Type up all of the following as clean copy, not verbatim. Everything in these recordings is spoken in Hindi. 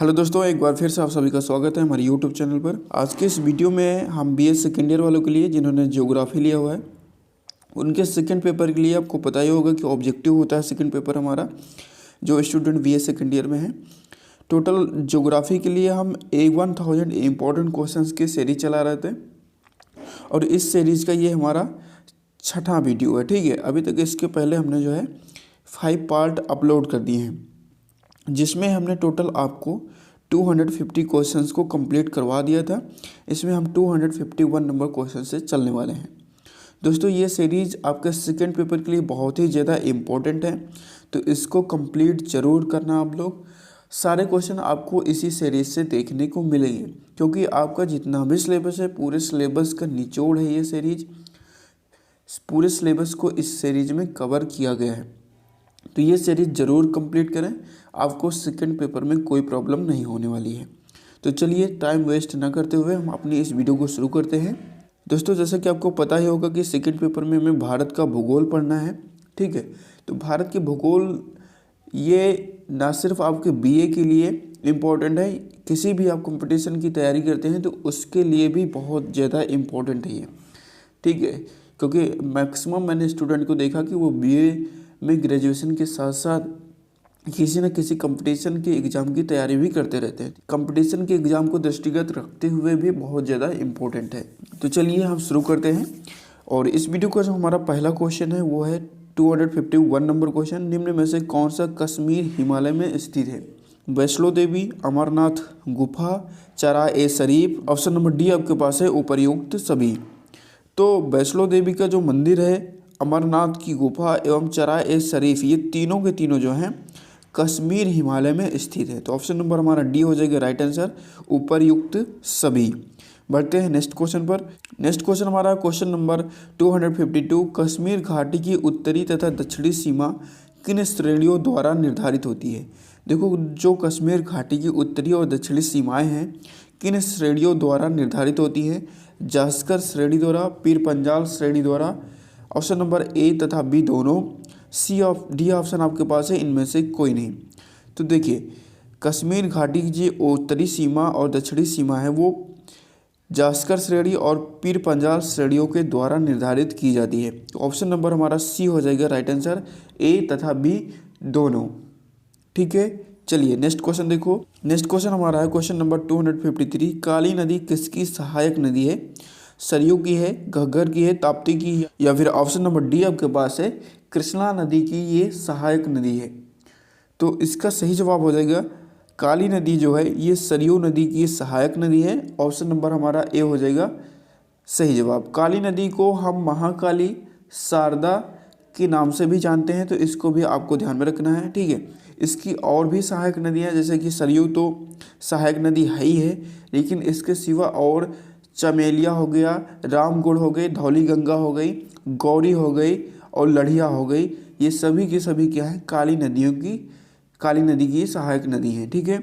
हेलो दोस्तों, एक बार फिर से आप सभी का स्वागत है हमारे यूट्यूब चैनल पर। आज के इस वीडियो में हम बीएस सेकेंड ईयर वालों के लिए जिन्होंने ज्योग्राफी लिया हुआ है उनके सेकंड पेपर के लिए आपको पता ही होगा कि ऑब्जेक्टिव होता है सेकंड पेपर हमारा, जो स्टूडेंट बीएस सेकेंड ईयर में है। टोटल ज्योग्राफी के लिए हम 1000 इम्पोर्टेंट क्वेश्चंस की सीरीज चला रहे थे और इस सीरीज़ का ये हमारा छठा वीडियो है। ठीक है, अभी तक इसके पहले हमने जो है 5 पार्ट अपलोड कर दिए हैं, जिसमें हमने टोटल आपको 250 क्वेश्चंस को कंप्लीट करवा दिया था। इसमें हम 251 नंबर क्वेश्चन से चलने वाले हैं। दोस्तों, ये सीरीज़ आपके सेकंड पेपर के लिए बहुत ही ज़्यादा इम्पोर्टेंट है, तो इसको कंप्लीट ज़रूर करना आप लोग। सारे क्वेश्चन आपको इसी सीरीज़ से देखने को मिलेंगे, क्योंकि आपका जितना भी सिलेबस है पूरे सिलेबस का निचोड़ है ये सीरीज। पूरे सिलेबस को इस सीरीज में कवर किया गया है, तो ये सीरीज ज़रूर कंप्लीट करें, आपको सेकंड पेपर में कोई प्रॉब्लम नहीं होने वाली है। तो चलिए टाइम वेस्ट ना करते हुए हम अपनी इस वीडियो को शुरू करते हैं। दोस्तों, जैसा कि आपको पता ही होगा कि सेकंड पेपर में हमें भारत का भूगोल पढ़ना है। ठीक है, तो भारत के भूगोल ये ना सिर्फ आपके बीए के लिए इम्पोर्टेंट है, किसी भी आप कंपटीशन की तैयारी करते हैं तो उसके लिए भी बहुत ज़्यादा इम्पोर्टेंट है ये। ठीक है, क्योंकि मैक्सिमम मैंने स्टूडेंट को देखा कि वो बीए में ग्रेजुएशन के साथ साथ किसी न किसी कंपटीशन के एग्ज़ाम की तैयारी भी करते रहते हैं। कंपटीशन के एग्ज़ाम को दृष्टिगत रखते हुए भी बहुत ज़्यादा इम्पोर्टेंट है। तो चलिए हम शुरू करते हैं। और इस वीडियो का जो हमारा पहला क्वेश्चन है वो है 251 नंबर क्वेश्चन। निम्न में से कौन सा कश्मीर हिमालय में स्थित है? वैष्णो देवी, अमरनाथ गुफा, चराए-ए-शरीफ। ऑप्शन नंबर डी आपके पास है उपर्युक्त सभी। तो वैष्णो देवी का जो मंदिर है, अमरनाथ की गुफा एवं चराए-ए-शरीफ, ये तीनों के तीनों जो हैं कश्मीर हिमालय में स्थित है। तो ऑप्शन नंबर हमारा डी हो जाएगा राइट आंसर, उपर्युक्त सभी। बढ़ते हैं नेक्स्ट क्वेश्चन पर। नेक्स्ट क्वेश्चन हमारा क्वेश्चन नंबर 252। कश्मीर घाटी की उत्तरी तथा दक्षिणी सीमा किन श्रेणियों द्वारा निर्धारित होती है? देखो, जो कश्मीर घाटी की उत्तरी और दक्षिणी सीमाएं हैं किन श्रेणियों द्वारा निर्धारित होती है? जास्कर श्रेणी द्वारा, पीर पंजाल श्रेणी द्वारा। ऑप्शन नंबर ए तथा बी दोनों, डी ऑप्शन आपके पास है इनमें से कोई नहीं। तो देखिए, कश्मीर घाटी की जो उत्तरी सीमा और दक्षिणी सीमा है वो जास्कर श्रेणी और पीर पंजाल श्रेणियों के द्वारा निर्धारित की जाती है। तो ऑप्शन नंबर हमारा सी हो जाएगा राइट आंसर, ए तथा बी दोनों। ठीक है, चलिए नेक्स्ट क्वेश्चन देखो। नेक्स्ट क्वेश्चन हमारा है क्वेश्चन नंबर 253। काली नदी किसकी सहायक नदी है? सरयू की है, घग्गर की है, ताप्ती की है, या फिर ऑप्शन नंबर डी आपके पास है कृष्णा नदी की ये सहायक नदी है। तो इसका सही जवाब हो जाएगा काली नदी जो है ये सरयू नदी की सहायक नदी है। ऑप्शन नंबर हमारा ए हो जाएगा सही जवाब। काली नदी को हम महाकाली, शारदा के नाम से भी जानते हैं, तो इसको भी आपको ध्यान में रखना है। ठीक है, इसकी और भी सहायक नदियाँ, जैसे कि सरयू तो सहायक नदी है ही है, लेकिन इसके सिवा और चमेलिया हो गया, रामगुढ़ हो गई, धौली गंगा हो गई, गौरी हो गई और लढ़िया हो गई, ये सभी की सभी क्या है काली नदी की सहायक नदी हैं। ठीक है,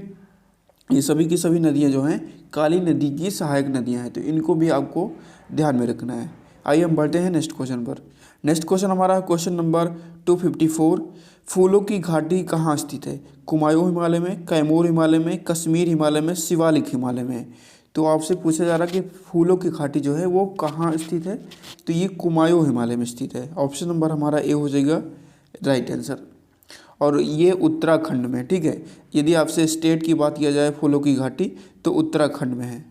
ये सभी की सभी नदियां जो हैं काली नदी की सहायक नदियां हैं, तो इनको भी आपको ध्यान में रखना है। आइए हम बढ़ते हैं नेक्स्ट क्वेश्चन पर। नेक्स्ट क्वेश्चन हमारा क्वेश्चन नंबर 254। फूलों की घाटी कहाँ स्थित है? कुमायूं हिमालय में, कैमूर हिमालय में, कश्मीर हिमालय में, शिवालिक हिमालय में। तो आपसे पूछा जा रहा है कि फूलों की घाटी जो है वो कहाँ स्थित है? तो ये कुमायूं हिमालय में स्थित है। ऑप्शन नंबर हमारा ए हो जाएगा राइट आंसर, और ये उत्तराखंड में। ठीक है, यदि आपसे स्टेट की बात किया जाए फूलों की घाटी तो उत्तराखंड में है।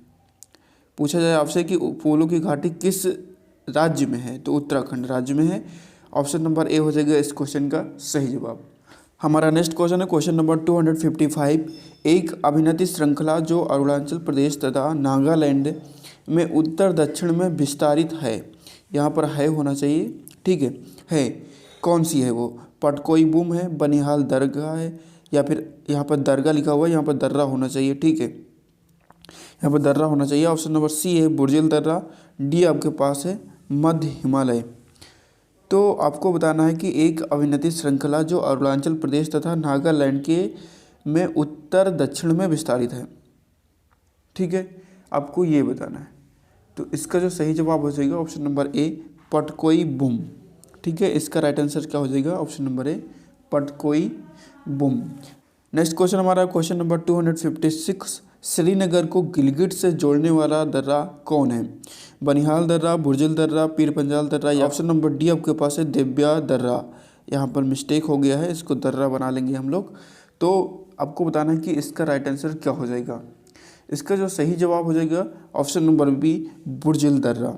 पूछा जाए आपसे कि फूलों की घाटी किस राज्य में है, तो उत्तराखंड राज्य में है। ऑप्शन नंबर ए हो जाएगा इस क्वेश्चन का सही जवाब। हमारा नेक्स्ट क्वेश्चन है क्वेश्चन नंबर 255। एक अभिनति श्रृंखला जो अरुणाचल प्रदेश तथा नागालैंड में उत्तर दक्षिण में विस्तारित है, यहाँ पर है होना चाहिए। ठीक है कौन सी है वो? पटकोई बूम है, बनिहाल दरगाह है, या फिर यहाँ पर दरगाह लिखा हुआ है, यहाँ पर दर्रा होना चाहिए। ठीक है, यहाँ पर दर्रा होना चाहिए। ऑप्शन नंबर सी है बुर्जिल दर्रा, डी आपके पास है मध्य हिमालय। तो आपको बताना है कि एक अभिनति श्रृंखला जो अरुणाचल प्रदेश तथा नागालैंड के में उत्तर दक्षिण में विस्तारित है। ठीक है, आपको ये बताना है। तो इसका जो सही जवाब हो जाएगा option number A Patkai boom. ठीक है, इसका राइट आंसर क्या हो जाएगा? Option number A Patkai boom. Next question हमारा क्वेश्चन नंबर 256, श्रीनगर को गिलगित से जोड़ने वाला दर्रा कौन है? बनिहाल दर्रा, बुर्जिल दर्रा, पीर पंजाल दर्रा, या ऑप्शन नंबर डी आपके पास है देब्या दर्रा। यहाँ पर मिस्टेक हो गया है, इसको दर्रा बना लेंगे हम लोग। तो आपको बताना है कि इसका राइट आंसर क्या हो जाएगा। इसका जो सही जवाब हो जाएगा ऑप्शन नंबर बी, बुर्जिल दर्रा।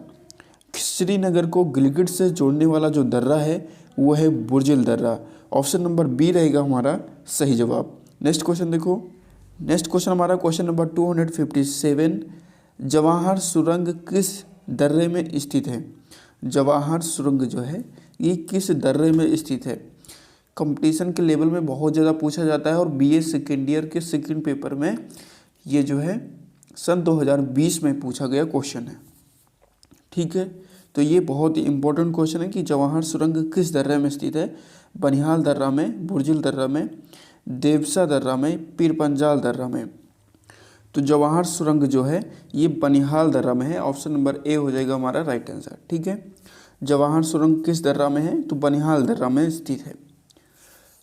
श्रीनगर को गिलगित से जोड़ने वाला जो दर्रा है वो है बुर्जिल दर्रा। ऑप्शन नंबर बी रहेगा हमारा सही जवाब। नेक्स्ट क्वेश्चन देखो। नेक्स्ट क्वेश्चन हमारा क्वेश्चन नंबर 257, जवाहर सुरंग किस दर्रे में स्थित है? जवाहर सुरंग जो है ये किस दर्रे में स्थित है? कंपटीशन के लेवल में बहुत ज़्यादा पूछा जाता है और बीए सेकेंड ईयर के सेकेंड पेपर में ये जो है सन 2020 में पूछा गया क्वेश्चन है। ठीक है, तो ये बहुत ही इंपॉर्टेंट क्वेश्चन है कि जवाहर सुरंग किस दर्रे में स्थित है? बनिहाल दर्रा में, बुर्जिल दर्रा में, देवसा दर्रा में, पीर पंजाल दर्रा में। तो जवाहर सुरंग जो है ये बनिहाल दर्रा में है। ऑप्शन नंबर ए हो जाएगा हमारा राइट आंसर। ठीक है, जवाहर सुरंग किस दर्रा में है? तो बनिहाल दर्रा में स्थित है।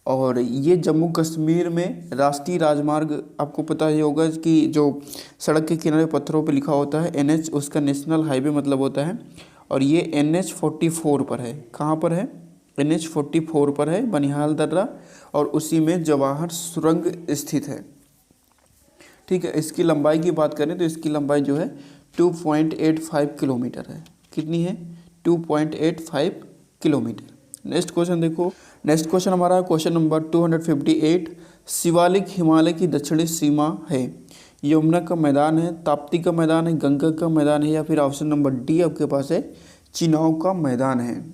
और ये जम्मू कश्मीर में राष्ट्रीय राजमार्ग, आपको पता ही होगा कि जो सड़क के किनारे पत्थरों पे लिखा होता है NH, उसका नेशनल हाईवे मतलब होता है। और ये NH 44 पर है। कहाँ पर है? NH 44 पर है बनिहाल दर्रा, और उसी में जवाहर सुरंग स्थित है। ठीक है, इसकी लंबाई की बात करें तो इसकी लंबाई जो है 2.85 किलोमीटर है। कितनी है? 2.85 किलोमीटर। नेक्स्ट क्वेश्चन देखो। नेक्स्ट क्वेश्चन हमारा क्वेश्चन नंबर 258, शिवालिक हिमालय की दक्षिणी सीमा है? यमुना का मैदान है, ताप्ती का मैदान है, गंगा का मैदान है, या फिर ऑप्शन नंबर डी आपके पास है चिनाव का मैदान है।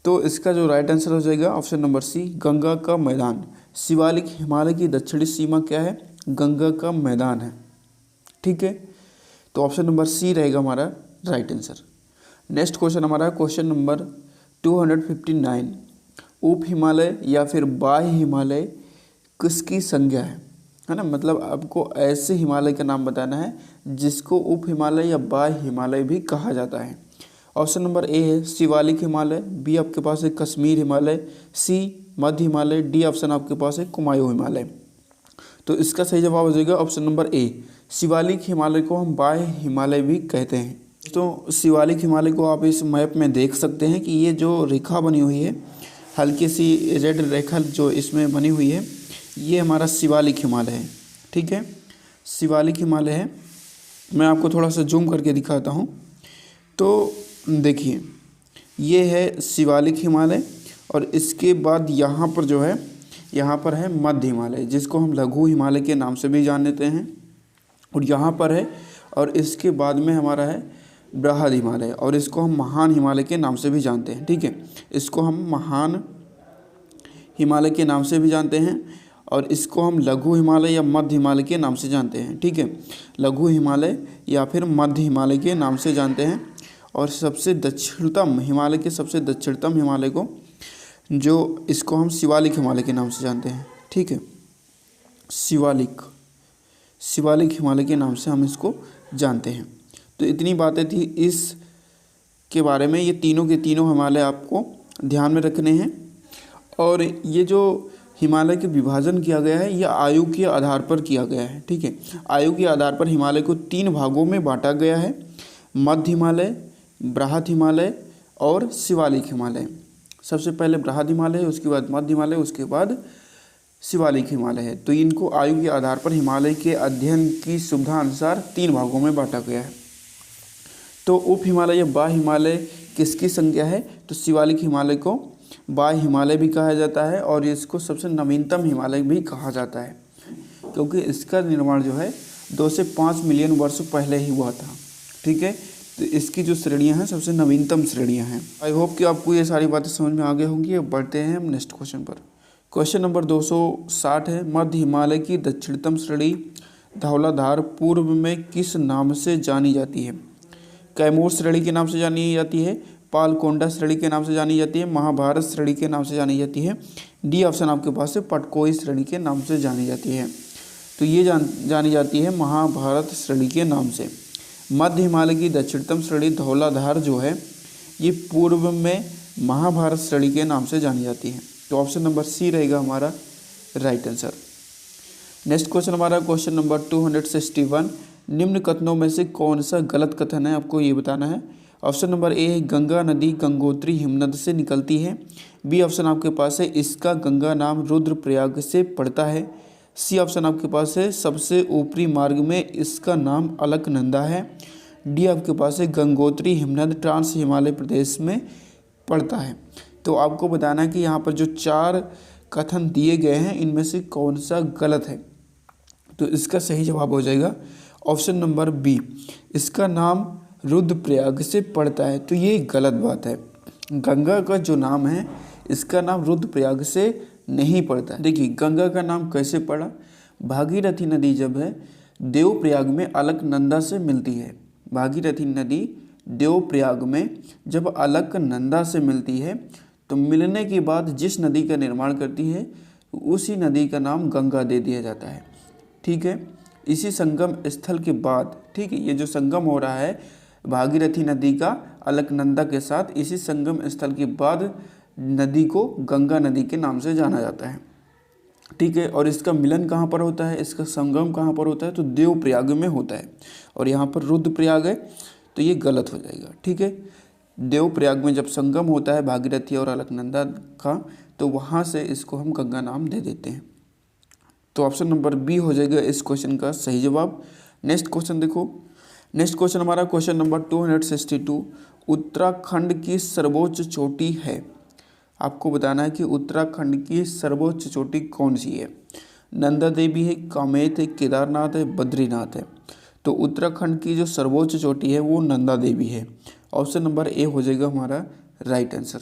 तो इसका जो राइट आंसर हो जाएगा ऑप्शन नंबर सी, गंगा का मैदान। शिवालिक हिमालय की दक्षिणी सीमा क्या है? गंगा का मैदान है। ठीक है, तो ऑप्शन नंबर सी रहेगा हमारा राइट आंसर। नेक्स्ट क्वेश्चन हमारा क्वेश्चन नंबर 259, उप हिमालय या फिर बाह्य हिमालय किसकी संज्ञा है ना? मतलब आपको ऐसे हिमालय का नाम बताना है जिसको उप हिमालय या बाह्य हिमालय भी कहा जाता है। ऑप्शन नंबर ए है शिवालिक हिमालय, बी आपके पास है कश्मीर हिमालय, सी मध्य हिमालय, डी ऑप्शन आपके पास है कुमायूं हिमालय। तो इसका सही जवाब हो जाएगा option number A, Shivalik Himalaya को हम बाह्य हिमालय भी कहते हैं। तो शिवालिक हिमालय को आप इस मैप में देख सकते हैं कि ये जो रेखा बनी हुई है, हल्की सी रेड रेखा जो इसमें बनी हुई है, ये हमारा शिवालिक हिमालय है। ठीक है, शिवालिक हिमालय है। मैं आपको थोड़ा सा जूम करके दिखाता हूँ। तो देखिए ये है शिवालिक हिमालय, और इसके बाद यहाँ पर जो है, यहाँ पर है मध्य हिमालय जिसको हम लघु हिमालय के नाम से भी जान लेते हैं, और यहाँ पर है, और इसके बाद में हमारा है बृहद हिमालय, और इसको हम महान हिमालय के नाम से भी जानते हैं। ठीक है, इसको हम महान हिमालय के नाम से भी जानते हैं, और इसको हम लघु हिमालय या मध्य हिमालय के नाम से जानते हैं। ठीक है, लघु हिमालय या फिर मध्य हिमालय के नाम से जानते हैं। और सबसे दक्षिणतम हिमालय के सबसे दक्षिणतम हिमालय को जो इसको हम शिवालिक हिमालय के नाम से जानते हैं। ठीक है, शिवालिक हिमालय के नाम से हम इसको जानते हैं। तो इतनी बातें थी इस के बारे में। ये तीनों के तीनों हिमालय आपको ध्यान में रखने हैं। और ये जो हिमालय के विभाजन किया गया है ये आयु के आधार पर किया गया है। ठीक है, आयु के आधार पर हिमालय को 3 भागों में बांटा गया है, मध्य हिमालय, बृहद हिमालय और शिवालिक हिमालय। सबसे पहले बृहद हिमालय है, उसके बाद मध्य हिमालय, उसके बाद शिवालिक हिमालय है। तो इनको आयु के आधार पर हिमालय के अध्ययन की सुविधा अनुसार 3 भागों में बांटा गया है। तो उप हिमालय या बाह्य हिमालय किसकी संज्ञा है? तो शिवालिक हिमालय को बाह्य हिमालय भी कहा जाता है, और इसको सबसे नवीनतम हिमालय भी कहा जाता है, क्योंकि इसका निर्माण जो है 2 से 5 मिलियन वर्ष पहले ही हुआ था। ठीक है, तो इसकी जो श्रेणियाँ हैं सबसे नवीनतम श्रेणियाँ हैं। आई होप कि आपको ये सारी बातें समझ में आ गई होंगी। अब बढ़ते हैं हम नेक्स्ट क्वेश्चन पर। क्वेश्चन नंबर 260 है, मध्य हिमालय की दक्षिणतम श्रेणी धौलाधार पूर्व में किस नाम से जानी जाती है? कैमूर श्रेणी के नाम से जानी जाती है, पालकोंडा श्रेणी के नाम से जानी जाती है, महाभारत श्रेणी के नाम से जानी जाती है, डी ऑप्शन आपके पास है पटकोई श्रेणी के नाम से जानी जाती है। तो ये जानी जाती है महाभारत श्रेणी के नाम से। मध्य हिमालय की दक्षिणतम श्रेणी धौलाधार जो है ये पूर्व में महाभारत श्रेणी के नाम से जानी जाती है। तो ऑप्शन नंबर सी रहेगा हमारा राइट आंसर। नेक्स्ट क्वेश्चन हमारा क्वेश्चन नंबर 261, निम्न कथनों में से कौन सा गलत कथन है, आपको ये बताना है। ऑप्शन नंबर ए है गंगा नदी गंगोत्री हिमनद से निकलती है। बी ऑप्शन आपके पास है इसका गंगा नाम रुद्रप्रयाग से पड़ता है। सी ऑप्शन आपके पास है सबसे ऊपरी मार्ग में इसका नाम अलकनंदा है। डी आपके पास है गंगोत्री हिमनद ट्रांस हिमालय प्रदेश में पड़ता है। तो आपको बताना है कि यहाँ पर जो 4 कथन दिए गए हैं इनमें से कौन सा गलत है। तो इसका सही जवाब हो जाएगा ऑप्शन नंबर बी, इसका नाम रुद्रप्रयाग से पड़ता है। तो ये गलत बात है, गंगा का जो नाम है इसका नाम रुद्रप्रयाग से नहीं पड़ता है। देखिए गंगा का नाम कैसे पड़ा, भागीरथी नदी जब है देवप्रयाग में अलकनंदा से मिलती है। भागीरथी नदी देवप्रयाग में जब अलकनंदा से मिलती है तो मिलने के बाद जिस नदी का निर्माण करती है उसी नदी का नाम गंगा दे दिया जाता है। ठीक है, इसी संगम स्थल के बाद, ठीक है, ये जो संगम हो रहा है भागीरथी नदी का अलकनंदा के साथ, इसी संगम स्थल के बाद नदी को गंगा नदी के नाम से जाना जाता है। ठीक है, और इसका मिलन कहाँ पर होता है, इसका संगम कहाँ पर होता है, तो देवप्रयाग में होता है। और यहाँ पर रुद्रप्रयाग है तो ये गलत हो जाएगा। ठीक है, देवप्रयाग में जब संगम होता है भागीरथी और अलकनंदा का तो वहाँ से इसको हम गंगा नाम दे देते हैं। तो ऑप्शन नंबर बी हो जाएगा इस क्वेश्चन का सही जवाब। नेक्स्ट क्वेश्चन देखो, नेक्स्ट क्वेश्चन हमारा क्वेश्चन नंबर 262, उत्तराखंड की सर्वोच्च चोटी है। आपको बताना है कि उत्तराखंड की सर्वोच्च चोटी कौन सी है। नंदा देवी है, कामेत है, केदारनाथ है, बद्रीनाथ है। तो उत्तराखंड की जो सर्वोच्च चोटी है वो नंदा देवी है। ऑप्शन नंबर ए हो जाएगा हमारा राइट आंसर।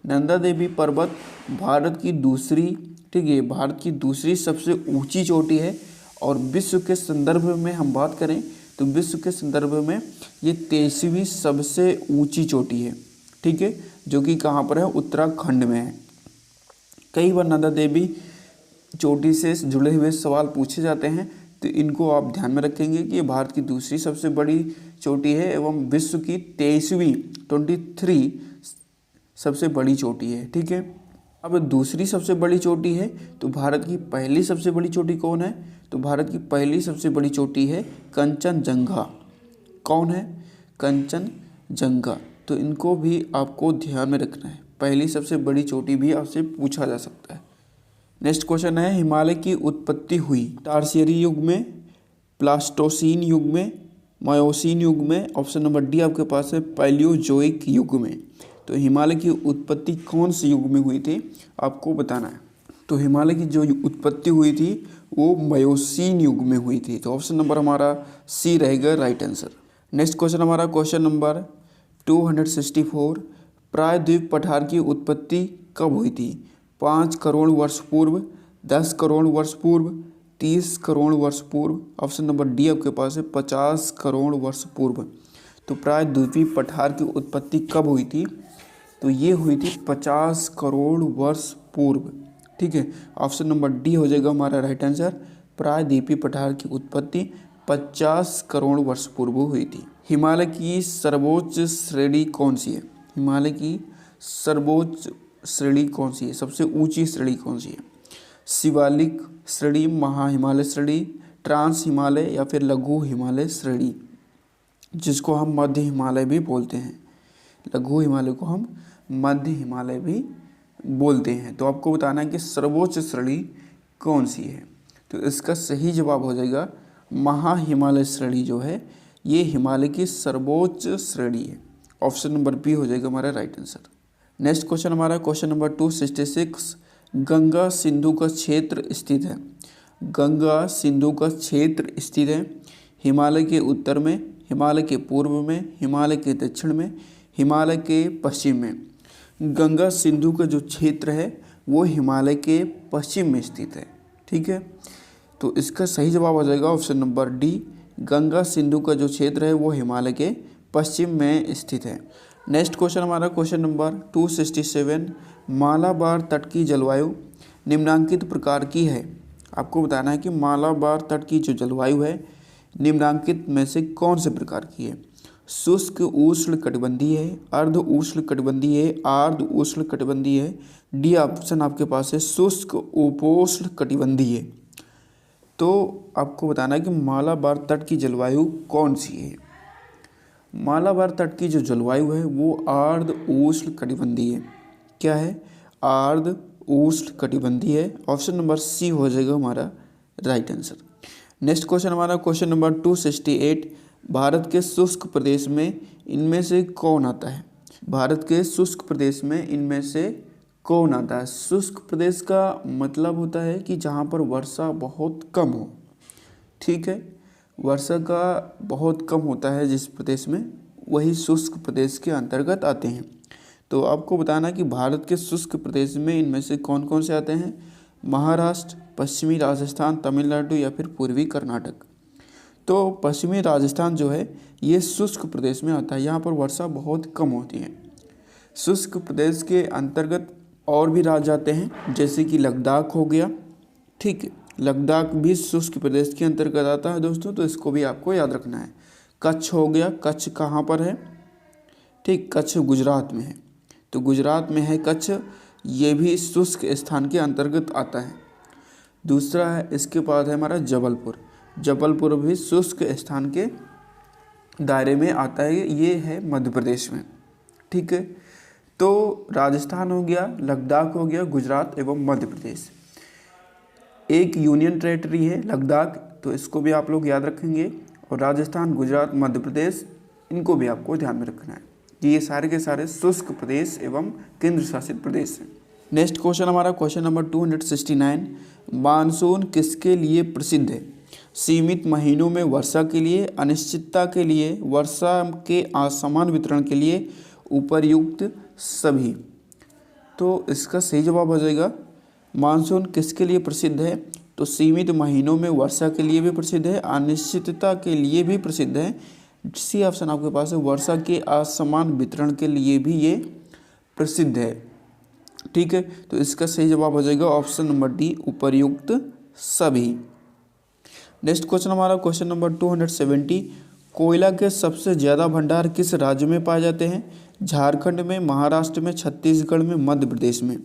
नंदा देवी पर्वत भारत की दूसरी, ठीक है, भारत की दूसरी सबसे ऊंची चोटी है। और विश्व के संदर्भ में हम बात करें तो विश्व के संदर्भ में ये 23वीं सबसे ऊंची चोटी है। ठीक है, जो कि कहाँ पर है, उत्तराखंड में है। कई बार नंदा देवी चोटी से जुड़े हुए सवाल पूछे जाते हैं तो इनको आप ध्यान में रखेंगे कि ये भारत की दूसरी सबसे बड़ी चोटी है एवं विश्व की 23 सबसे बड़ी चोटी है। ठीक है, अब दूसरी सबसे बड़ी चोटी है तो भारत की पहली सबसे बड़ी चोटी कौन है, तो भारत की पहली सबसे बड़ी चोटी है कंचनजंगा। कौन है, कंचनजंगा। तो इनको भी आपको ध्यान में रखना है, पहली सबसे बड़ी चोटी भी आपसे पूछा जा सकता है। नेक्स्ट क्वेश्चन है हिमालय की उत्पत्ति हुई टार्सियरी युग में, प्लास्टोसीन युग में, मायोसीन युग में। ऑप्शन नंबर डी आपके पास है पैलियोजोइक युग में। तो हिमालय की उत्पत्ति कौन से युग में हुई थी आपको बताना है। तो हिमालय की जो उत्पत्ति हुई थी वो मायोसीन युग में हुई थी। तो ऑप्शन नंबर हमारा सी रहेगा राइट आंसर। नेक्स्ट क्वेश्चन हमारा क्वेश्चन नंबर 264, प्रायद्वीप पठार की उत्पत्ति कब हुई थी। 5 करोड़ वर्ष पूर्व, 10 करोड़ वर्ष पूर्व, 30 करोड़ वर्ष पूर्व। ऑप्शन नंबर डी आपके पास है 50 करोड़ वर्ष पूर्व। तो प्रायद्वीपीय पठार की उत्पत्ति कब हुई थी, तो ये हुई थी 50 करोड़ वर्ष पूर्व। ठीक है, ऑप्शन नंबर डी हो जाएगा हमारा राइट आंसर। प्रायद्वीपीय पठार की उत्पत्ति 50 करोड़ वर्ष पूर्व हुई थी। हिमालय की सर्वोच्च श्रेणी कौन सी है, हिमालय की सर्वोच्च श्रेणी कौन सी है, सबसे ऊंची श्रेणी कौन सी है। शिवालिक श्रेणी, महाहिमालय श्रेणी, ट्रांस हिमालय या फिर लघु हिमालय श्रेणी, जिसको हम मध्य हिमालय भी बोलते हैं। लघु हिमालय को हम मध्य हिमालय भी बोलते हैं। तो आपको बताना है कि सर्वोच्च श्रेणी कौन सी है। तो इसका सही जवाब हो जाएगा महाहिमालय श्रेणी जो है ये हिमालय की सर्वोच्च श्रेणी है। ऑप्शन नंबर बी हो जाएगा हमारा राइट आंसर। नेक्स्ट क्वेश्चन हमारा क्वेश्चन नंबर 266, गंगा सिंधु का क्षेत्र स्थित है। गंगा सिंधु का क्षेत्र स्थित है हिमालय के उत्तर में, हिमालय के पूर्व में, हिमालय के दक्षिण में, हिमालय के पश्चिम में। गंगा सिंधु का जो क्षेत्र है वो हिमालय के पश्चिम में स्थित है। ठीक है, तो इसका सही जवाब हो जाएगा option number D. Ganga Sindhu का जो क्षेत्र है वो हिमालय के पश्चिम में स्थित है। नेक्स्ट क्वेश्चन हमारा क्वेश्चन नंबर 267, मालाबार तट की जलवायु निम्नांकित प्रकार की है। आपको बताना है कि मालाबार तट की जो जलवायु है निम्नांकित में से कौन से प्रकार की है। शुष्क उष्ण कटिबंधीय है, अर्ध उष्ण कटिबंधीय है, आर्द्र उष्ण कटिबंधीय है। डी ऑप्शन आपके पास है शुष्क उपोष्ण कटिबंधीय है। तो आपको बताना है कि मालाबार तट की जलवायु कौन सी है। मालाबार तट की जो जलवायु है वो आर्द्र उष्ण कटिबंधीय है। क्या है? आर्द्र उष्ण कटिबंधीय है। ऑप्शन नंबर सी हो जाएगा हमारा राइट आंसर। नेक्स्ट क्वेश्चन हमारा क्वेश्चन नंबर 268, भारत के शुष्क प्रदेश में इनमें से कौन आता है? भारत के शुष्क प्रदेश में इनमें से कौन आता है? शुष्क प्रदेश का मतलब होता है कि जहाँ पर वर्षा बहुत कम हो। ठीक है, वर्षा का बहुत कम होता है जिस प्रदेश में, वही शुष्क प्रदेश के अंतर्गत आते हैं। तो आपको बताना कि भारत के शुष्क प्रदेश में इनमें से कौन कौन से आते हैं? महाराष्ट्र, पश्चिमी राजस्थान, तमिलनाडु या फिर पूर्वी कर्नाटक। तो पश्चिमी राजस्थान जो है ये शुष्क प्रदेश में आता है, यहाँ पर वर्षा बहुत कम होती है। शुष्क प्रदेश के अंतर्गत और भी राज्य आते हैं, जैसे कि लद्दाख हो गया। ठीक है, लद्दाख भी शुष्क प्रदेश के अंतर्गत आता है दोस्तों, तो इसको भी आपको याद रखना है। कच्छ हो गया, कच्छ कहाँ पर है? ठीक, कच्छ गुजरात में है, तो गुजरात में है कच्छ, ये भी शुष्क स्थान के अंतर्गत आता है। दूसरा है, इसके बाद है हमारा जबलपुर। जबलपुर भी शुष्क स्थान के दायरे में आता है, ये है मध्य प्रदेश में। ठीक है, तो राजस्थान हो गया, लद्दाख हो गया, गुजरात एवं मध्य प्रदेश। एक यूनियन टेरेटरी है लद्दाख, तो इसको भी आप लोग याद रखेंगे। और राजस्थान, गुजरात, मध्य प्रदेश, इनको भी आपको ध्यान में रखना है कि ये सारे के सारे शुष्क प्रदेश एवं केंद्र शासित प्रदेश हैं। नेक्स्ट क्वेश्चन हमारा क्वेश्चन नंबर 269, मानसून किसके लिए प्रसिद्ध है? सीमित महीनों में वर्षा के लिए, अनिश्चितता के लिए, वर्षा के असमान वितरण के लिए, उपर्युक्त सभी। तो इसका सही जवाब हो जाएगा मानसून किसके लिए प्रसिद्ध है? तो सीमित महीनों में वर्षा के लिए भी प्रसिद्ध है, अनिश्चितता के लिए भी प्रसिद्ध है। सी ऑप्शन आपके पास है, वर्षा के असमान वितरण के लिए भी ये प्रसिद्ध है। ठीक है, तो इसका सही जवाब हो जाएगा ऑप्शन नंबर डी, उपर्युक्त सभी। नेक्स्ट क्वेश्चन हमारा क्वेश्चन नंबर 270, कोयला के सबसे ज़्यादा भंडार किस राज्य में पाए जाते हैं? झारखंड में, महाराष्ट्र में, छत्तीसगढ़ में, मध्य प्रदेश में।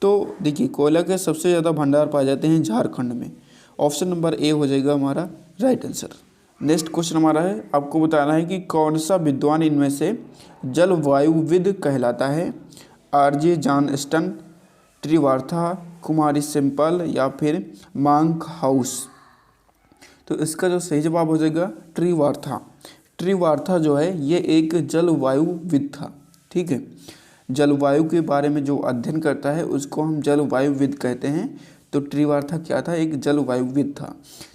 तो देखिए, कोयला के सबसे ज़्यादा भंडार पाए जाते हैं झारखंड में। ऑप्शन नंबर ए हो जाएगा हमारा राइट आंसर। नेक्स्ट क्वेश्चन हमारा है, आपको बताना है कि कौन सा विद्वान इनमें से जलवायुविद कहलाता है? आरजे जॉनस्टन, त्रिवार्था, कुमारी सिंपल या फिर मांक हाउस। तो इसका जो सही जवाब हो जाएगा त्रिवार्था। त्रिवार्था जो है ये एक जलवायुविद था। ठीक है, जलवायु के बारे में जो अध्ययन करता है उसको हम जलवायुविद कहते हैं। तो त्रिवार्था क्या था? एक जलवायुविद था।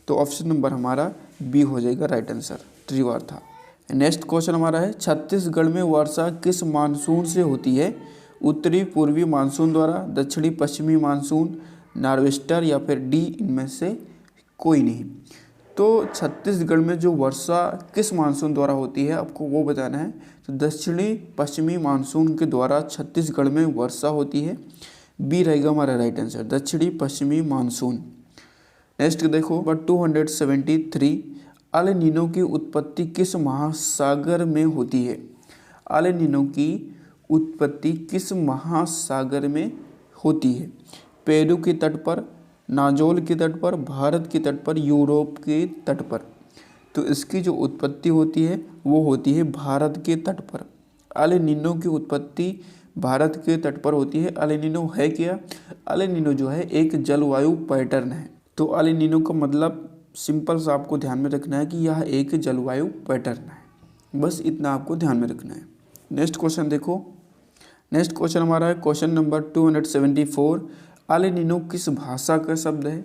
तो ऑप्शन नंबर हमारा बी हो जाएगा राइट आंसर, त्रिवार्था। नेक्स्ट क्वेश्चन हमारा है, छत्तीसगढ़ में वर्षा किस मानसून से होती है? उत्तरी पूर्वी मानसून द्वारा, दक्षिणी पश्चिमी मानसून, नॉर्वेस्टर या फिर डी इनमें से कोई नहीं। तो छत्तीसगढ़ में जो वर्षा किस मानसून द्वारा होती है आपको वो बताना है। तो दक्षिणी पश्चिमी मानसून के द्वारा छत्तीसगढ़ में वर्षा होती है। बी रहेगा हमारा राइट आंसर, दक्षिणी पश्चिमी मानसून। नेक्स्ट देखो 273, अल नीनो की उत्पत्ति किस महासागर में होती है? अल नीनो की उत्पत्ति किस महासागर में होती है? पेरू के तट पर, नाजोल के तट पर, भारत के तट पर, यूरोप के तट पर। तो इसकी जो उत्पत्ति होती है वो होती है भारत के तट पर। अल नीनो की उत्पत्ति भारत के तट पर होती है। अल नीनो है क्या? अल नीनो जो है एक जलवायु पैटर्न है। तो अल नीनो का मतलब सिंपल सा आपको ध्यान में रखना है कि यह एक जलवायु पैटर्न है, बस इतना आपको ध्यान में रखना है। नेक्स्ट क्वेश्चन देखो, नेक्स्ट क्वेश्चन हमारा है क्वेश्चन नंबर 274, अल नीनो किस भाषा का शब्द है?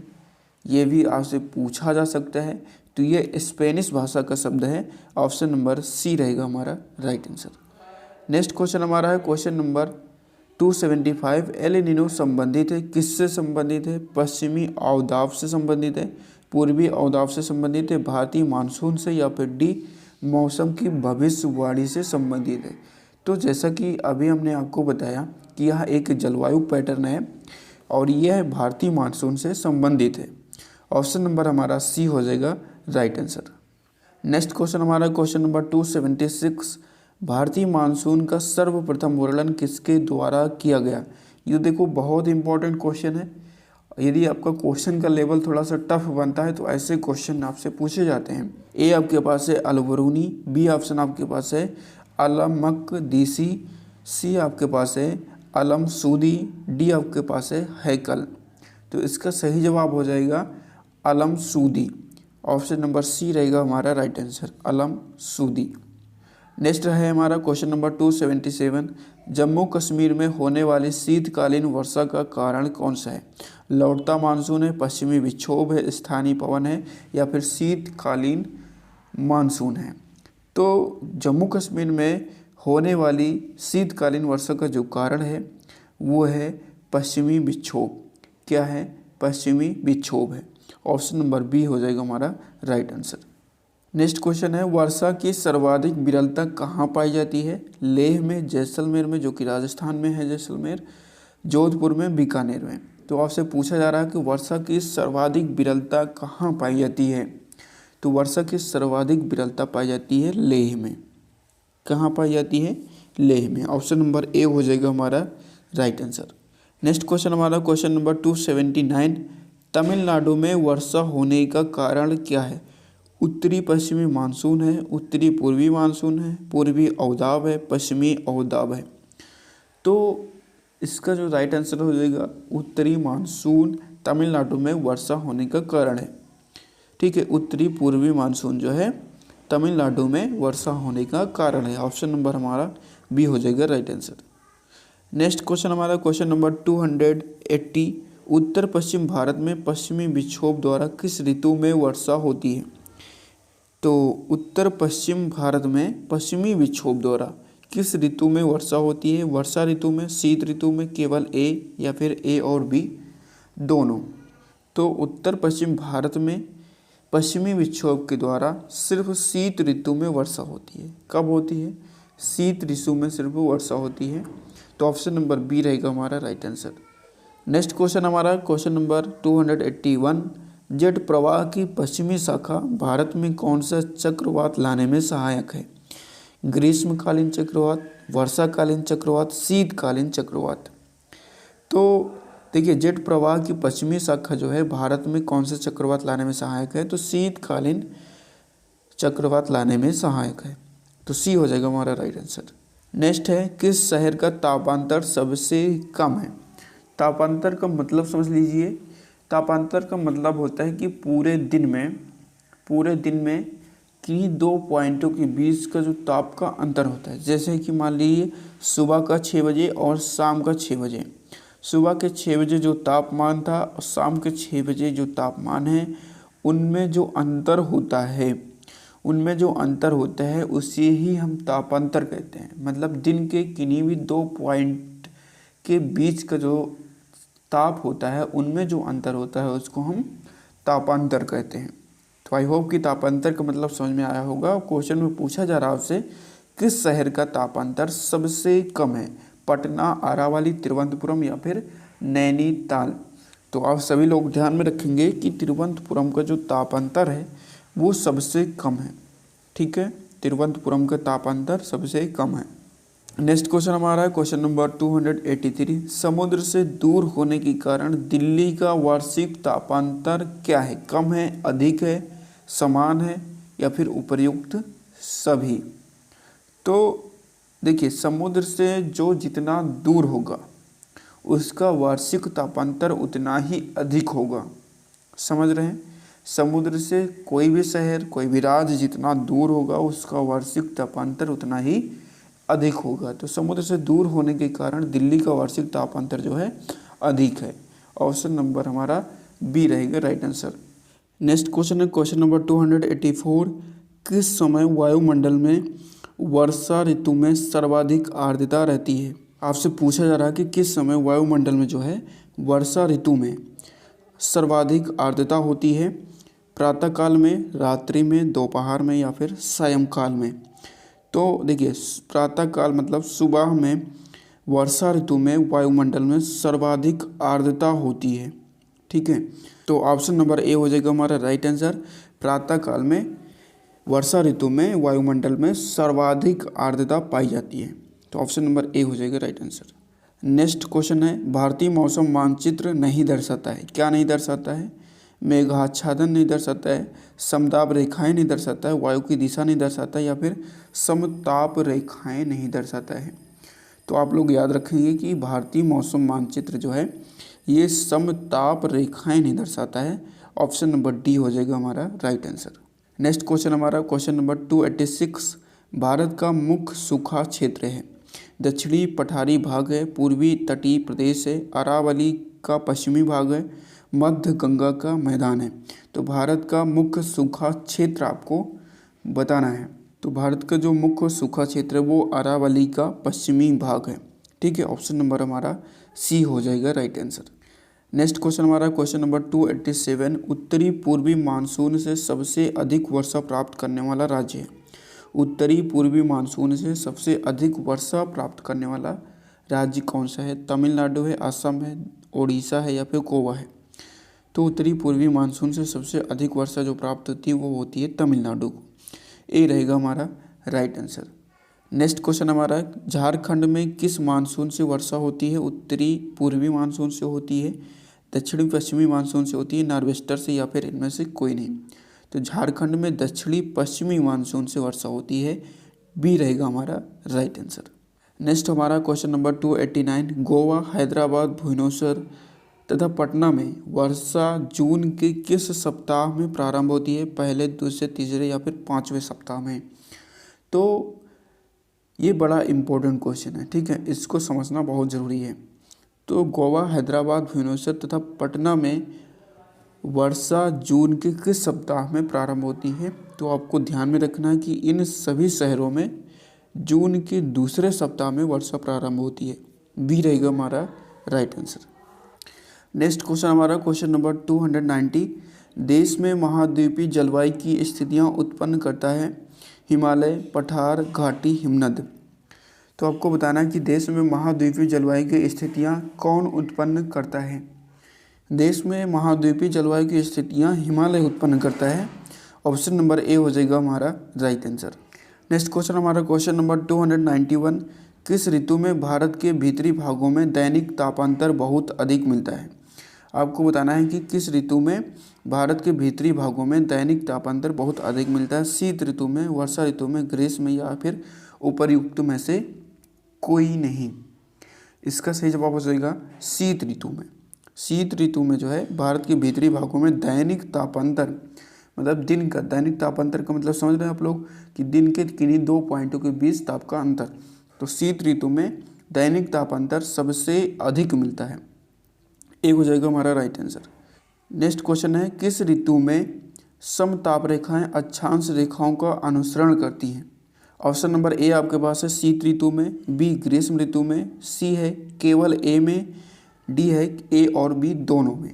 ये भी आपसे पूछा जा सकता है। तो ये स्पेनिश भाषा का शब्द है। ऑप्शन नंबर सी रहेगा हमारा राइट आंसर। नेक्स्ट क्वेश्चन हमारा है क्वेश्चन नंबर 275, एल नीनो संबंधित है, किससे संबंधित है? पश्चिमी अवदाब से संबंधित है, पूर्वी अवदाब से संबंधित है, भारतीय मानसून से या फिर डी मौसम की भविष्यवाणी से संबंधित है। तो जैसा कि अभी हमने आपको बताया कि यह एक जलवायु पैटर्न है और यह भारतीय मानसून से संबंधित है। ऑप्शन नंबर हमारा सी हो जाएगा राइट आंसर। नेक्स्ट क्वेश्चन हमारा क्वेश्चन नंबर 276, भारतीय मानसून का सर्वप्रथम वर्णन किसके द्वारा किया गया? ये देखो बहुत इंपॉर्टेंट क्वेश्चन है। यदि आपका क्वेश्चन का लेवल थोड़ा सा टफ बनता है तो ऐसे क्वेश्चन आपसे पूछे जाते हैं। ए आपके पास है अलबरूनी, बी ऑप्शन आपके पास है अलमकदीसी, सी आपके पास है अलमसूदी, डी आपके पास है हैकल। तो इसका सही जवाब हो जाएगा अलमसूदी। ऑप्शन नंबर सी रहेगा हमारा राइट आंसर, अलमसूदी। नेक्स्ट है हमारा क्वेश्चन नंबर 277, जम्मू कश्मीर में होने वाली शीतकालीन वर्षा का कारण कौन सा है? लौटता मानसून है, पश्चिमी विक्षोभ है, स्थानीय पवन है, या फिर शीतकालीन मानसून है। तो जम्मू कश्मीर में होने वाली शीतकालीन वर्षा का जो कारण है वो है पश्चिमी विक्षोभ। क्या है? पश्चिमी विक्षोभ है। ऑप्शन नंबर बी हो जाएगा हमारा राइट आंसर। नेक्स्ट क्वेश्चन है, वर्षा की सर्वाधिक विरलता कहाँ पाई जाती है? लेह में, जैसलमेर में जो कि राजस्थान में है जैसलमेर, जोधपुर में, बीकानेर में। तो आपसे पूछा जा रहा है कि वर्षा की सर्वाधिक विरलता कहाँ पाई जाती है? तो वर्षा की सर्वाधिक विरलता पाई जाती है लेह में। कहाँ पाई जाती है? लेह में। ऑप्शन नंबर ए हो जाएगा हमारा राइट आंसर। नेक्स्ट क्वेश्चन हमारा क्वेश्चन नंबर 279, तमिलनाडु में वर्षा होने का कारण क्या है? उत्तरी पश्चिमी मानसून है, उत्तरी पूर्वी मानसून है, पूर्वी अवदाब है, पश्चिमी अवदाब है। तो इसका जो राइट आंसर हो जाएगा उत्तरी मानसून तमिलनाडु में वर्षा होने का कारण है। ठीक है, उत्तरी पूर्वी मानसून जो है तमिलनाडु में वर्षा होने का कारण है। ऑप्शन नंबर हमारा बी हो जाएगा राइट आंसर। नेक्स्ट क्वेश्चन हमारा क्वेश्चन नंबर 280, उत्तर पश्चिम भारत में पश्चिमी विक्षोभ द्वारा किस ऋतु में वर्षा होती है? तो उत्तर पश्चिम भारत में पश्चिमी विक्षोभ द्वारा किस ऋतु में वर्षा होती है? वर्षा ऋतु में, शीत ऋतु में, केवल ए या फिर ए और बी दोनों? तो उत्तर पश्चिम भारत में पश्चिमी विक्षोभ के द्वारा सिर्फ शीत ऋतु में वर्षा होती है। कब होती है? शीत ऋतु में सिर्फ वर्षा होती है। तो ऑप्शन नंबर बी रहेगा हमारा राइट आंसर। नेक्स्ट क्वेश्चन हमारा क्वेश्चन नंबर 281, जेट प्रवाह की पश्चिमी शाखा भारत में कौन सा चक्रवात लाने में सहायक है? ग्रीष्मकालीन चक्रवात, वर्षाकालीन चक्रवात, शीतकालीन चक्रवात। तो देखिए, जेट प्रवाह की पश्चिमी शाखा जो है भारत में कौन सा चक्रवात लाने में सहायक है? तो शीतकालीन चक्रवात लाने में सहायक है। तो सी हो जाएगा हमारा राइट आंसर। नेक्स्ट है, किस शहर का तापांतर सबसे कम है? तापांतर का मतलब समझ लीजिए, तापांतर का मतलब होता है कि पूरे दिन में कि दो पॉइंटों के बीच का जो ताप का अंतर होता है। जैसे कि मान लीजिए सुबह का 6 बजे और शाम का 6 बजे, सुबह के 6 बजे जो तापमान था और शाम के 6 बजे जो तापमान है, उनमें जो अंतर होता है उसे ही हम तापांतर कहते हैं। मतलब दिन के किन्हीं भी 2 पॉइंट के बीच का जो ताप होता है उनमें जो अंतर होता है उसको हम तापांतर कहते हैं। तो आई होप कि तापांतर का मतलब समझ में आया होगा। क्वेश्चन में पूछा जा रहा है आपसे किस शहर का तापांतर सबसे कम है? पटना, आरावली, तिरुवनंतपुरम या फिर नैनीताल। तो आप सभी लोग ध्यान में रखेंगे कि तिरुवनंतपुरम का जो तापांतर है वो सबसे कम है। ठीक है, तिरुवनंतपुरम का तापांतर सबसे कम है। नेक्स्ट क्वेश्चन हमारा है क्वेश्चन नंबर 283, समुद्र से दूर होने के कारण दिल्ली का वार्षिक तापांतर क्या है? कम है, अधिक है, समान है या फिर उपर्युक्त सभी? तो देखिए, समुद्र से जो जितना दूर होगा उसका वार्षिक तापांतर उतना ही अधिक होगा। समझ रहे हैं? समुद्र से कोई भी शहर, कोई भी राज्य जितना दूर होगा उसका वार्षिक तापांतर उतना ही अधिक होगा। तो समुद्र से दूर होने के कारण दिल्ली का वार्षिक तापांतर जो है अधिक है। ऑप्शन नंबर हमारा बी रहेगा राइट आंसर। नेक्स्ट क्वेश्चन है क्वेश्चन नंबर 284, किस समय वायुमंडल में वर्षा ऋतु में सर्वाधिक आर्द्रता रहती है? आपसे पूछा जा रहा है कि किस समय वायुमंडल में जो है वर्षा ऋतु में सर्वाधिक आर्द्रता होती है? प्रातःकाल में, रात्रि में, दोपहर में या फिर सायंकाल में? तो देखिए, प्रातःकाल मतलब सुबह में वर्षा ऋतु में वायुमंडल में सर्वाधिक आर्द्रता होती है। ठीक है, तो ऑप्शन नंबर ए हो जाएगा हमारा राइट आंसर। प्रातःकाल में वर्षा ऋतु में वायुमंडल में सर्वाधिक आर्द्रता पाई जाती है। तो ऑप्शन नंबर ए हो जाएगा राइट आंसर। नेक्स्ट क्वेश्चन है, भारतीय मौसम मानचित्र नहीं दर्शाता है। क्या नहीं दर्शाता है? मेघाच्छादन नहीं दर्शाता है, समताप रेखाएं नहीं दर्शाता है, वायु की दिशा नहीं दर्शाता है, या फिर समताप रेखाएं नहीं दर्शाता है। तो आप लोग याद रखेंगे कि भारतीय मौसम मानचित्र जो है ये समताप रेखाएं नहीं दर्शाता है। ऑप्शन नंबर डी हो जाएगा हमारा राइट आंसर। नेक्स्ट क्वेश्चन हमारा क्वेश्चन नंबर 286, भारत का मुख्य सूखा क्षेत्र है। दक्षिणी पठारी भाग है, पूर्वी तटीय प्रदेश है, अरावली का पश्चिमी भाग है, मध्य गंगा का मैदान है। तो भारत का मुख्य सूखा क्षेत्र आपको बताना है। तो भारत का जो मुख्य सूखा क्षेत्र है वो अरावली का पश्चिमी भाग है। ठीक है, ऑप्शन नंबर हमारा सी हो जाएगा राइट आंसर। नेक्स्ट क्वेश्चन हमारा क्वेश्चन नंबर 287, उत्तरी पूर्वी मानसून से सबसे अधिक वर्षा प्राप्त करने वाला राज्य है। उत्तरी पूर्वी मानसून से सबसे अधिक वर्षा प्राप्त करने वाला राज्य कौन सा है? तमिलनाडु है, असम है, ओडिशा है, या फिर गोवा है। तो उत्तरी पूर्वी मानसून से सबसे अधिक वर्षा जो प्राप्त होती है वो होती है तमिलनाडु को। ए रहेगा हमारा राइट आंसर। नेक्स्ट क्वेश्चन हमारा, झारखंड में किस मानसून से वर्षा होती है? उत्तरी पूर्वी मानसून से होती है, दक्षिणी पश्चिमी मानसून से होती है, नॉर्वेस्टर से, या फिर इनमें से कोई नहीं। तो झारखंड में दक्षिणी पश्चिमी मानसून से वर्षा होती है। बी रहेगा हमारा राइट आंसर। नेक्स्ट हमारा क्वेश्चन नंबर 289, गोवा, हैदराबाद, भुवनेश्वर तथा पटना में वर्षा जून के किस सप्ताह में प्रारंभ होती है? पहले, दूसरे, तीसरे या फिर पाँचवें सप्ताह में। तो ये बड़ा इम्पोर्टेंट क्वेश्चन है, ठीक है, इसको समझना बहुत ज़रूरी है। तो गोवा, हैदराबाद, भुवनेश्वर तथा पटना में वर्षा जून के किस सप्ताह में प्रारंभ होती है? तो आपको ध्यान में रखना है कि इन सभी शहरों में जून के दूसरे सप्ताह में वर्षा प्रारंभ होती है। बी रहेगा हमारा राइट आंसर। नेक्स्ट क्वेश्चन हमारा क्वेश्चन नंबर 290, देश में महाद्वीपीय जलवायु की स्थितियां उत्पन्न करता है हिमालय, पठार, घाटी, हिमनद। तो आपको बताना है कि देश में महाद्वीपीय जलवायु की स्थितियां कौन उत्पन्न करता है? देश में महाद्वीपीय जलवायु की स्थितियां हिमालय उत्पन्न करता है। ऑप्शन नंबर ए हो जाएगा हमारा राइट आंसर। नेक्स्ट क्वेश्चन हमारा क्वेश्चन नंबर 291, किस ऋतु में भारत के भीतरी भागों में दैनिक तापांतर बहुत अधिक मिलता है? आपको बताना है कि किस ऋतु में भारत के भीतरी भागों में दैनिक तापांतर बहुत अधिक मिलता है। शीत ऋतु में, वर्षा ऋतु में, ग्रीष्म में, या फिर उपर्युक्त में से कोई नहीं। इसका सही जवाब हो जाएगा शीत ऋतु में। शीत ऋतु में जो है भारत के भीतरी भागों में दैनिक तापांतर, मतलब दिन का दैनिक तापांतर का मतलब समझ रहे हैं आप लोग कि दिन के किन्हीं दो पॉइंटों के बीच ताप का अंतर। तो शीत ऋतु में दैनिक तापांतर सबसे अधिक मिलता है। एक हो जाएगा हमारा राइट आंसर। नेक्स्ट क्वेश्चन है, किस ऋतु में समताप रेखाएं अक्षांश रेखाओं का अनुसरण करती हैं? ऑप्शन नंबर ए आपके पास है शीत ऋतु में, बी ग्रीष्म ऋतु में, सी है केवल ए में, डी है ए और बी दोनों में।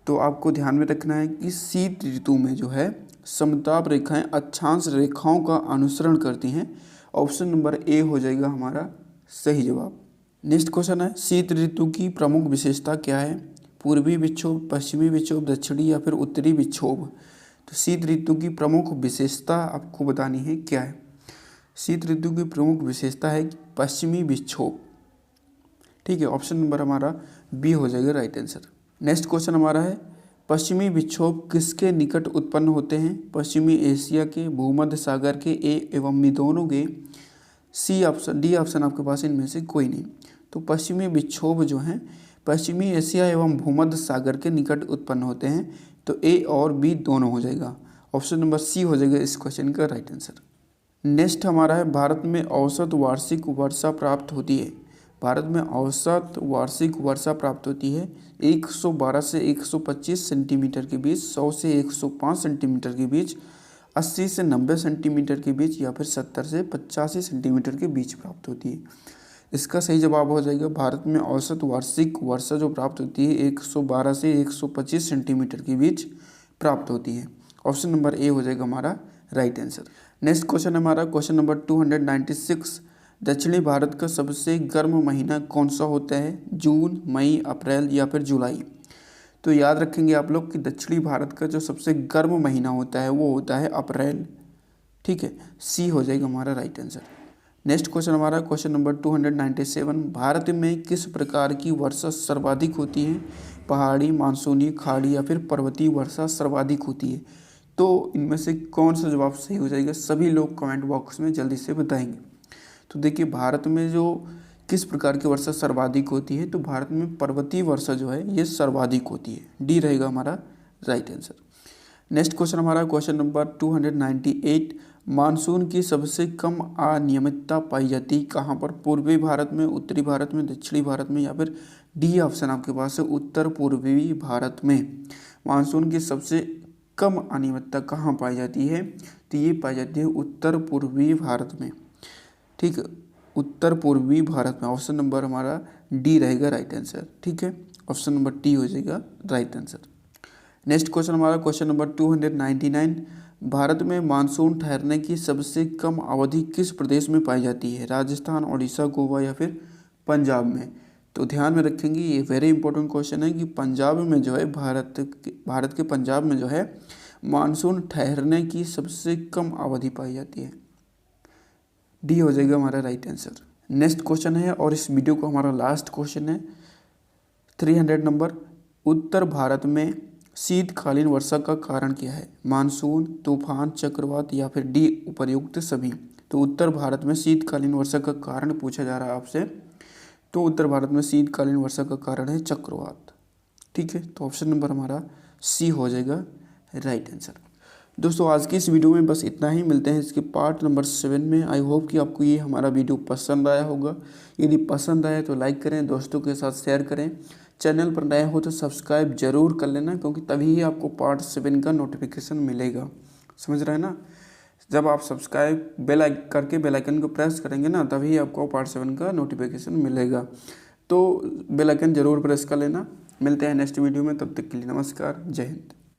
तो आपको ध्यान में रखना है कि शीत ऋतु में जो है समताप रेखाएं अक्षांश रेखाओं का अनुसरण करती हैं। ऑप्शन नंबर ए हो जाएगा हमारा सही जवाब। नेक्स्ट क्वेश्चन है, शीत ऋतु की प्रमुख विशेषता क्या है? पूर्वी विक्षोभ, पश्चिमी विक्षोभ, दक्षिणी या फिर उत्तरी विक्षोभ। तो शीत ऋतु की प्रमुख विशेषता आपको बतानी है क्या है? शीत ऋतु की प्रमुख विशेषता है पश्चिमी विक्षोभ। ठीक है, ऑप्शन नंबर हमारा बी हो जाएगा राइट आंसर। नेक्स्ट क्वेश्चन हमारा है, पश्चिमी विक्षोभ किसके निकट उत्पन्न होते हैं? पश्चिमी एशिया के, भूमध्य सागर के, ए एवं बी दोनों के, सी ऑप्शन, डी ऑप्शन आपके पास इनमें से कोई नहीं। तो पश्चिमी विक्षोभ जो हैं पश्चिमी एशिया एवं भूमध्य सागर के निकट उत्पन्न होते हैं। तो ए और बी दोनों हो जाएगा। ऑप्शन नंबर सी हो जाएगा इस क्वेश्चन का राइट आंसर। नेक्स्ट हमारा है, भारत में औसत वार्षिक वर्षा प्राप्त होती है। भारत में औसत वार्षिक वर्षा प्राप्त होती है 112 से 125 सेंटीमीटर के बीच, 100 से 105 सेंटीमीटर के बीच, 80 से 90 सेंटीमीटर के बीच, या फिर 70 से 85 सेंटीमीटर के बीच प्राप्त होती है। इसका सही जवाब हो जाएगा, भारत में औसत वार्षिक वर्षा जो प्राप्त होती है 112 से 125 सेंटीमीटर के बीच प्राप्त होती है। ऑप्शन नंबर ए हो जाएगा हमारा राइट आंसर। नेक्स्ट क्वेश्चन हमारा क्वेश्चन नंबर 296, दक्षिणी भारत का सबसे गर्म महीना कौन सा होता है? जून, मई, अप्रैल या फिर जुलाई। तो याद रखेंगे आप लोग कि दक्षिणी भारत का जो सबसे गर्म महीना होता है वो होता है अप्रैल। ठीक है, सी हो जाएगा हमारा राइट आंसर। नेक्स्ट क्वेश्चन हमारा क्वेश्चन नंबर 297, भारत में किस प्रकार की वर्षा सर्वाधिक होती है? पहाड़ी, मानसूनी, खाड़ी या फिर पर्वतीय वर्षा सर्वाधिक होती है। तो इनमें से कौन सा जवाब सही हो जाएगा? सभी लोग कमेंट बॉक्स में जल्दी से बताएंगे। तो देखिए, भारत में जो किस प्रकार की वर्षा सर्वाधिक होती है, तो भारत में पर्वतीय वर्षा जो है ये सर्वाधिक होती है। डी रहेगा हमारा राइट आंसर। नेक्स्ट क्वेश्चन हमारा क्वेश्चन नंबर 298, मानसून की सबसे कम अनियमितता पाई जाती है कहाँ पर? पूर्वी भारत में, उत्तरी भारत में, दक्षिणी भारत में या फिर डी ऑप्शन आपके पास है उत्तर पूर्वी भारत में। मानसून की सबसे कम अनियमितता कहाँ पाई जाती है? तो ये पाई जाती है उत्तर पूर्वी भारत में। ठीक है, उत्तर पूर्वी भारत में। ऑप्शन नंबर हमारा डी रहेगा राइट आंसर। ठीक है, ऑप्शन नंबर डी हो जाएगा राइट आंसर। नेक्स्ट क्वेश्चन हमारा क्वेश्चन नंबर 299, भारत में मानसून ठहरने की सबसे कम अवधि किस प्रदेश में पाई जाती है? राजस्थान, उड़ीसा, गोवा या फिर पंजाब में? तो ध्यान में रखेंगे, ये वेरी इंपॉर्टेंट क्वेश्चन है कि पंजाब में जो है, भारत के पंजाब में जो है मानसून ठहरने की सबसे कम अवधि पाई जाती है। डी हो जाएगा हमारा राइट आंसर। नेक्स्ट क्वेश्चन है और इस वीडियो को हमारा लास्ट क्वेश्चन है 300 नंबर, उत्तर भारत में शीतकालीन वर्षा का कारण क्या है? मानसून, तूफान, चक्रवात या फिर डी उपर्युक्त सभी? तो उत्तर भारत में शीतकालीन वर्षा का कारण पूछा जा रहा है आपसे, तो उत्तर भारत में शीतकालीन वर्षा का कारण है चक्रवात। ठीक है, तो ऑप्शन नंबर हमारा सी हो जाएगा राइट आंसर। दोस्तों, आज की इस वीडियो में बस इतना ही। मिलते हैं इसके पार्ट नंबर 7 में। आई होप कि आपको ये हमारा वीडियो पसंद आया होगा। यदि पसंद आया तो लाइक करें, दोस्तों के साथ शेयर करें। चैनल पर नए हो तो सब्सक्राइब जरूर कर लेना, क्योंकि तभी ही आपको पार्ट 7 का नोटिफिकेशन मिलेगा। समझ रहे हैं ना? जब आप सब्सक्राइब बेल आइकन को प्रेस करेंगे ना, तभी आपको पार्ट 7 का नोटिफिकेशन मिलेगा। तो बेल आइकन जरूर प्रेस कर लेना। मिलते हैं नेक्स्ट वीडियो में, तब तक के लिए नमस्कार, जय हिंद।